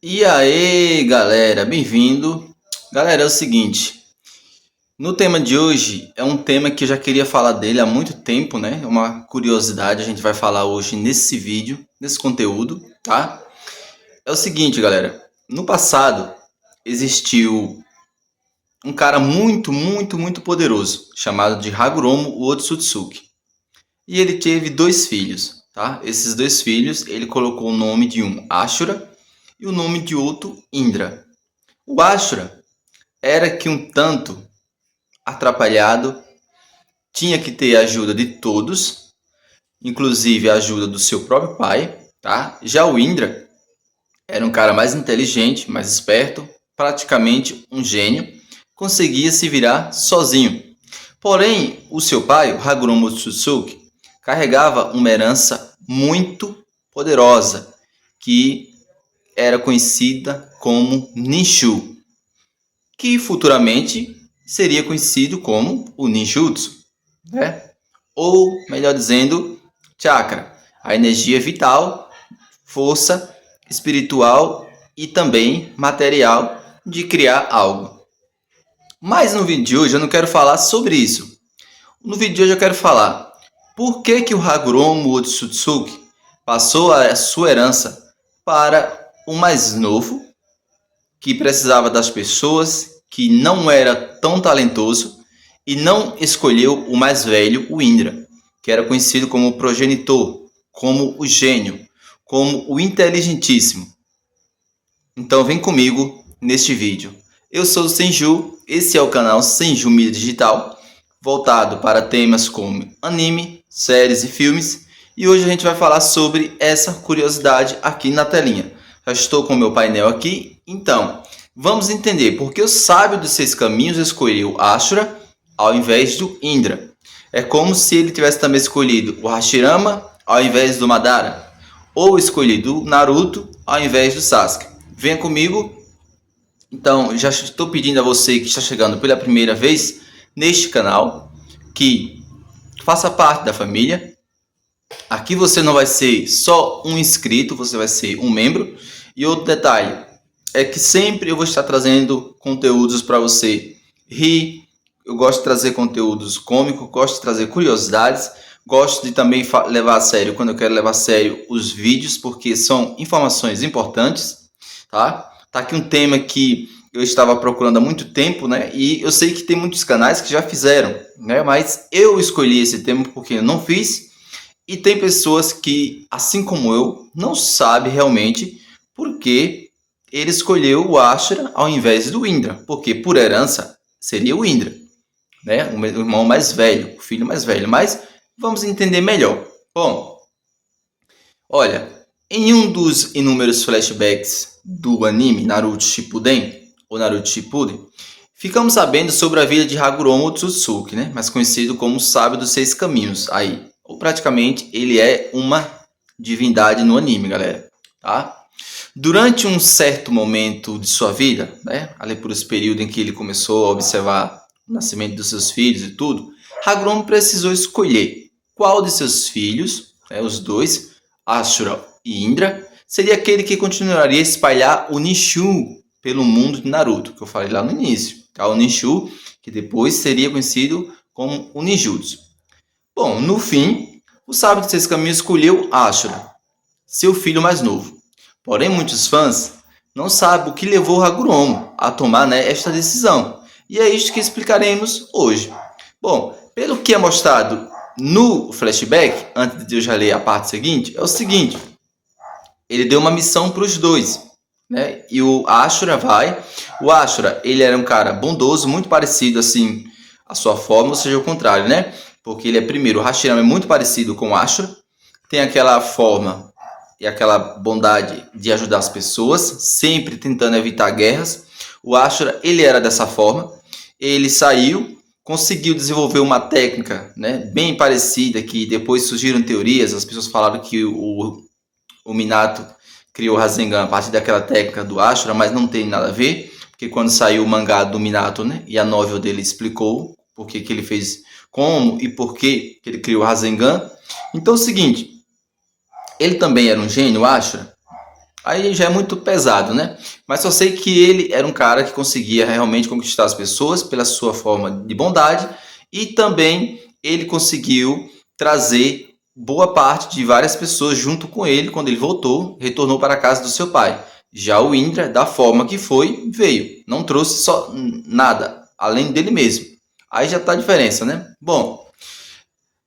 E aí, galera, bem-vindo. Galera, é o seguinte, no tema de hoje é um tema que eu já queria falar dele há muito tempo, né? É uma curiosidade, a gente vai falar hoje nesse vídeo, nesse conteúdo, tá? É o seguinte, galera, no passado existiu um cara muito poderoso, chamado de Hagoromo Otsutsuki. E ele teve dois filhos, tá? Esses dois filhos, ele colocou o nome de um Ashura e o nome de outro Indra. O Ashura era que um tanto atrapalhado, tinha que ter a ajuda de todos, inclusive a ajuda do seu próprio pai, tá? Já o Indra era um cara mais inteligente, mais esperto, praticamente um gênio, conseguia se virar sozinho. Porém, o seu pai, o Hagoromo Tsutsuki, carregava uma herança muito poderosa, que era conhecida como Ninshu, que futuramente seria conhecido como o ninjutsu, né? Ou, melhor dizendo, chakra, a energia vital, força espiritual e também material de criar algo. Mas no vídeo de hoje eu não quero falar sobre isso. No vídeo de hoje eu quero falar por que o Hagoromo Otsutsuki passou a sua herança para o mais novo, que precisava das pessoas, que não era tão talentoso e não escolheu o mais velho, o Indra, que era conhecido como o progenitor, como o gênio, como o inteligentíssimo. Então vem comigo neste vídeo. Eu sou o Senju, esse é o canal Senju Mídia Digital, voltado para temas como anime, séries e filmes, e hoje a gente vai falar sobre essa curiosidade aqui na telinha. Já estou com o meu painel aqui, então vamos entender por que o sábio dos seis caminhos escolheu Ashura ao invés do Indra. É como se ele tivesse também escolhido o Hashirama ao invés do Madara, ou escolhido o Naruto ao invés do Sasuke. Venha comigo. Então, já estou pedindo a você que está chegando pela primeira vez neste canal que faça parte da família. Aqui você não vai ser só um inscrito, você vai ser um membro. E outro detalhe é que sempre eu vou estar trazendo conteúdos para você rir. Eu gosto de trazer conteúdos cômicos, gosto de trazer curiosidades, gosto de também levar a sério, quando eu quero levar a sério, os vídeos, porque são informações importantes, tá? Tá aqui um tema que eu estava procurando há muito tempo, né? E eu sei que tem muitos canais que já fizeram, né? Mas eu escolhi esse tema porque eu não fiz. E tem pessoas que, assim como eu, não sabem realmente por que ele escolheu o Ashura ao invés do Indra. Porque por herança seria o Indra, né? O irmão mais velho, o filho mais velho. Mas vamos entender melhor. Bom, olha, em um dos inúmeros flashbacks do anime Naruto Shippuden, ou Naruto Shippuden, ficamos sabendo sobre a vida de Hagoromo Otsutsuki, né? Mais conhecido como o Sábio dos Seis Caminhos, aí. Ou praticamente ele é uma divindade no anime, galera, tá? Durante um certo momento de sua vida, né? Ali por esse período em que ele começou a observar o nascimento dos seus filhos e tudo, Hagoromo precisou escolher qual de seus filhos, né, os dois, Ashura e Indra, seria aquele que continuaria a espalhar o Ninshu pelo mundo de Naruto, que eu falei lá no início. Tá? O Ninshu, que depois seria conhecido como o Ninjutsu. Bom, no fim, o sábio de seis caminhos escolheu Ashura, seu filho mais novo. Porém, muitos fãs não sabem o que levou Hagoromo a tomar, né, esta decisão. E é isso que explicaremos hoje. Bom, pelo que é mostrado no flashback, antes de eu já ler a parte seguinte, é o seguinte: ele deu uma missão para os dois, né? E o Ashura vai. O Ashura, ele era um cara bondoso, muito parecido assim a sua forma, ou seja, o contrário, né? Porque ele é primeiro, o Hashirama é muito parecido com o Ashura, tem aquela forma e aquela bondade de ajudar as pessoas, sempre tentando evitar guerras. O Ashura, ele era dessa forma. Ele saiu, conseguiu desenvolver uma técnica, né, bem parecida, que depois surgiram teorias, as pessoas falaram que o Minato criou o Rasengan a partir daquela técnica do Ashura, mas não tem nada a ver, porque quando saiu o mangá do Minato, né, e a novel dele explicou por que ele fez, como e por que ele criou o Rasengan. Então é o seguinte, ele também era um gênio, Ashura? Aí já é muito pesado, né? Mas só sei que ele era um cara que conseguia realmente conquistar as pessoas pela sua forma de bondade e também ele conseguiu trazer boa parte de várias pessoas junto com ele quando ele voltou, retornou para a casa do seu pai. Já o Indra, da forma que foi, veio. Não trouxe só nada, além dele mesmo. Aí já está a diferença, né? Bom,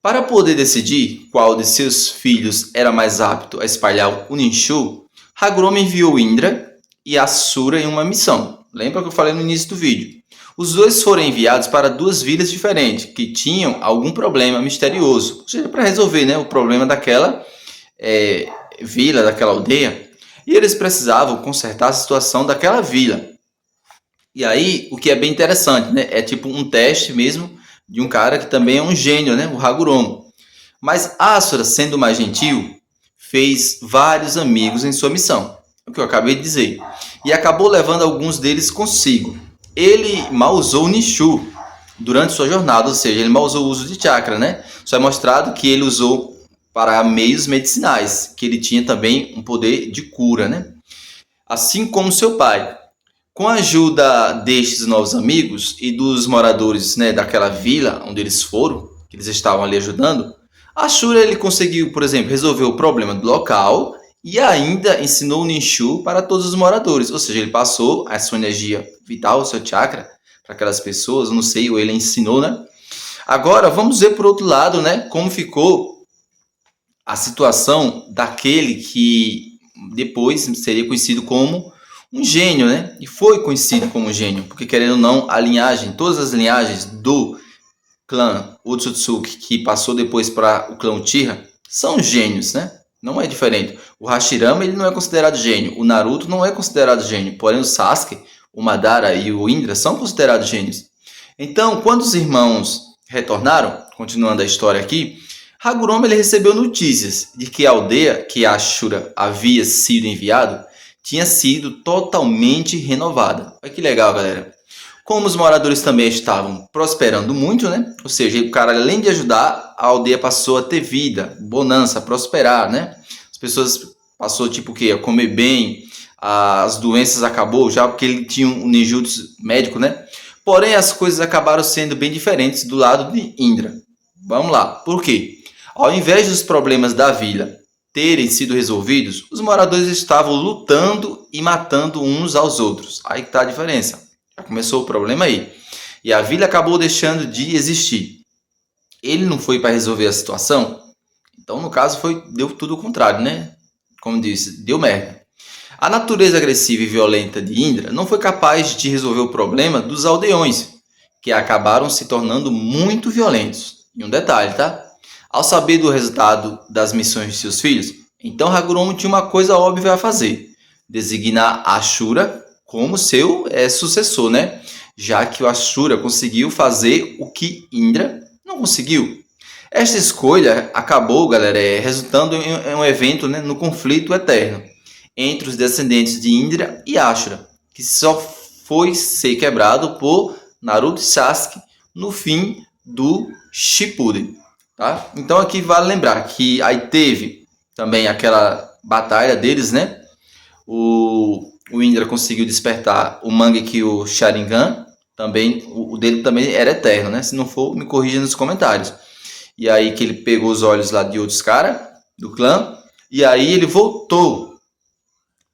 para poder decidir qual de seus filhos era mais apto a espalhar o Ninshu, Haguruma enviou Indra e Asura em uma missão. Lembra que eu falei no início do vídeo? Os dois foram enviados para duas vilas diferentes, que tinham algum problema misterioso. Ou seja, para resolver, né, o problema daquela vila, daquela aldeia. E eles precisavam consertar a situação daquela vila. E aí, o que é bem interessante, né? É tipo um teste mesmo de um cara que também é um gênio, né? O Hagoromo. Mas Asura, sendo mais gentil, fez vários amigos em sua missão. O que eu acabei de dizer. E acabou levando alguns deles consigo. Ele mal usou o Ninshu durante sua jornada, ou seja, ele mal usou o uso de chakra, né? Só é mostrado que ele usou para meios medicinais, que ele tinha também um poder de cura, né? Assim como seu pai. Com a ajuda destes novos amigos e dos moradores, né, daquela vila onde eles foram, que eles estavam ali ajudando, Ashura ele conseguiu, por exemplo, resolver o problema do local e ainda ensinou o Ninshu para todos os moradores. Ou seja, ele passou a sua energia vital, o seu chakra, para aquelas pessoas, não sei, ou ele ensinou, né? Agora, vamos ver por outro lado, né, como ficou a situação daquele que depois seria conhecido como um gênio, né? E foi conhecido como gênio, porque querendo ou não, a linhagem, todas as linhagens do clã Otsutsuki, que passou depois para o clã Uchiha, são gênios, né? Não é diferente. O Hashirama, ele não é considerado gênio. O Naruto não é considerado gênio. Porém, o Sasuke, o Madara e o Indra são considerados gênios. Então, quando os irmãos retornaram, continuando a história aqui, Haguruma ele recebeu notícias de que a aldeia que Ashura havia sido enviado tinha sido totalmente renovada. Olha que legal, galera. Como os moradores também estavam prosperando muito, né? Ou seja, o cara, além de ajudar, a aldeia passou a ter vida, bonança, prosperar, né? As pessoas passou tipo o quê? A comer bem, as doenças acabou já porque ele tinha um ninjutsu médico, né? Porém, as coisas acabaram sendo bem diferentes do lado de Indra. Vamos lá. Por quê? Ao invés dos problemas da vila terem sido resolvidos, os moradores estavam lutando e matando uns aos outros. Aí que está a diferença. Já começou o problema aí. E a vila acabou deixando de existir. Ele não foi para resolver a situação? Então, no caso, deu tudo o contrário, né? Como disse, deu merda. A natureza agressiva e violenta de Indra não foi capaz de resolver o problema dos aldeões, que acabaram se tornando muito violentos. E um detalhe, tá? Ao saber do resultado das missões de seus filhos, então Hagoromo tinha uma coisa óbvia a fazer: designar Ashura como seu sucessor, né? Já que o Ashura conseguiu fazer o que Indra não conseguiu. Esta escolha acabou, galera, resultando em um evento, né, no conflito eterno entre os descendentes de Indra e Ashura, que só foi ser quebrado por Naruto e Sasuke no fim do Shippuden. Tá? Então aqui vale lembrar que aí teve também aquela batalha deles, né? O Indra conseguiu despertar o Mangekyo Sharingan, também o dele também era eterno, né? Se não for, me corrija nos comentários. E aí que ele pegou os olhos lá de outros caras do clã, e aí ele voltou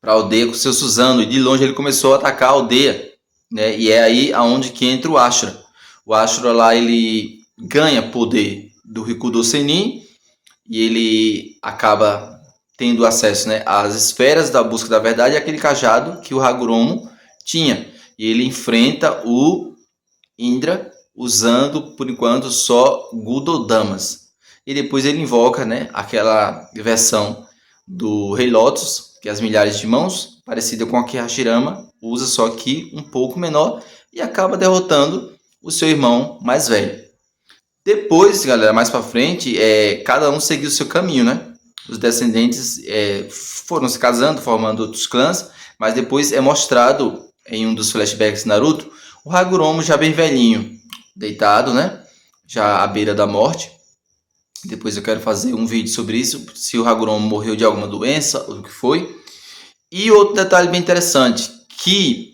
para a aldeia com seu Susanoo, e de longe ele começou a atacar a aldeia, né? E é aí aonde que entra o Ashura. O Ashura lá ele ganha poder do Rikudo Sennin e ele acaba tendo acesso, né, às esferas da busca da verdade e aquele cajado que o Hagoromo tinha. E ele enfrenta o Indra usando, por enquanto, só Gudodamas. E depois ele invoca, né, aquela versão do Rei Lotus, que é as milhares de mãos, parecida com a que Hashirama usa, só que um pouco menor, e acaba derrotando o seu irmão mais velho. Depois, galera, mais pra frente, cada um seguiu o seu caminho, né? Os descendentes foram se casando, formando outros clãs, mas depois é mostrado em um dos flashbacks de Naruto, o Hagoromo já bem velhinho, deitado, né? Já à beira da morte. Depois eu quero fazer um vídeo sobre isso, se o Hagoromo morreu de alguma doença ou o que foi. E outro detalhe bem interessante, que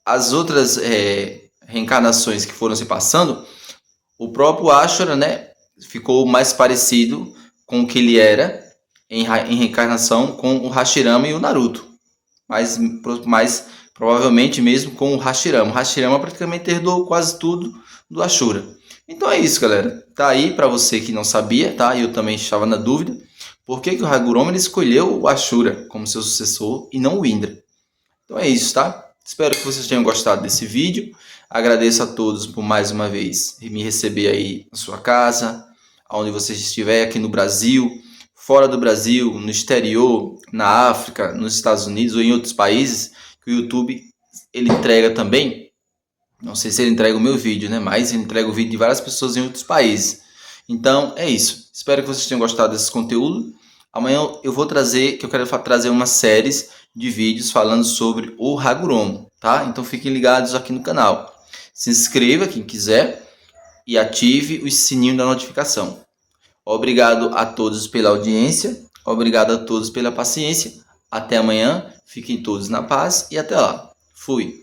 as outras reencarnações que foram se passando, o próprio Ashura, né, ficou mais parecido com o que ele era em reencarnação com o Hashirama e o Naruto. Mais provavelmente mesmo com o Hashirama. O Hashirama praticamente herdou quase tudo do Ashura. Então é isso, galera. Tá aí para você que não sabia, tá? Eu também estava na dúvida. Por que o Hagoromo ele escolheu o Ashura como seu sucessor e não o Indra? Então é isso, tá? Espero que vocês tenham gostado desse vídeo. Agradeço a todos por mais uma vez me receber aí na sua casa, onde você estiver, aqui no Brasil, fora do Brasil, no exterior, na África, nos Estados Unidos ou em outros países, que o YouTube ele entrega também. Não sei se ele entrega o meu vídeo, né? Mas ele entrega o vídeo de várias pessoas em outros países. Então é isso. Espero que vocês tenham gostado desse conteúdo. Amanhã eu vou trazer, que eu quero trazer umas séries de vídeos falando sobre o Hagoromo, tá? Então fiquem ligados aqui no canal. Se inscreva quem quiser e ative o sininho da notificação. Obrigado a todos pela audiência, obrigado a todos pela paciência. Até amanhã, fiquem todos na paz e até lá. Fui!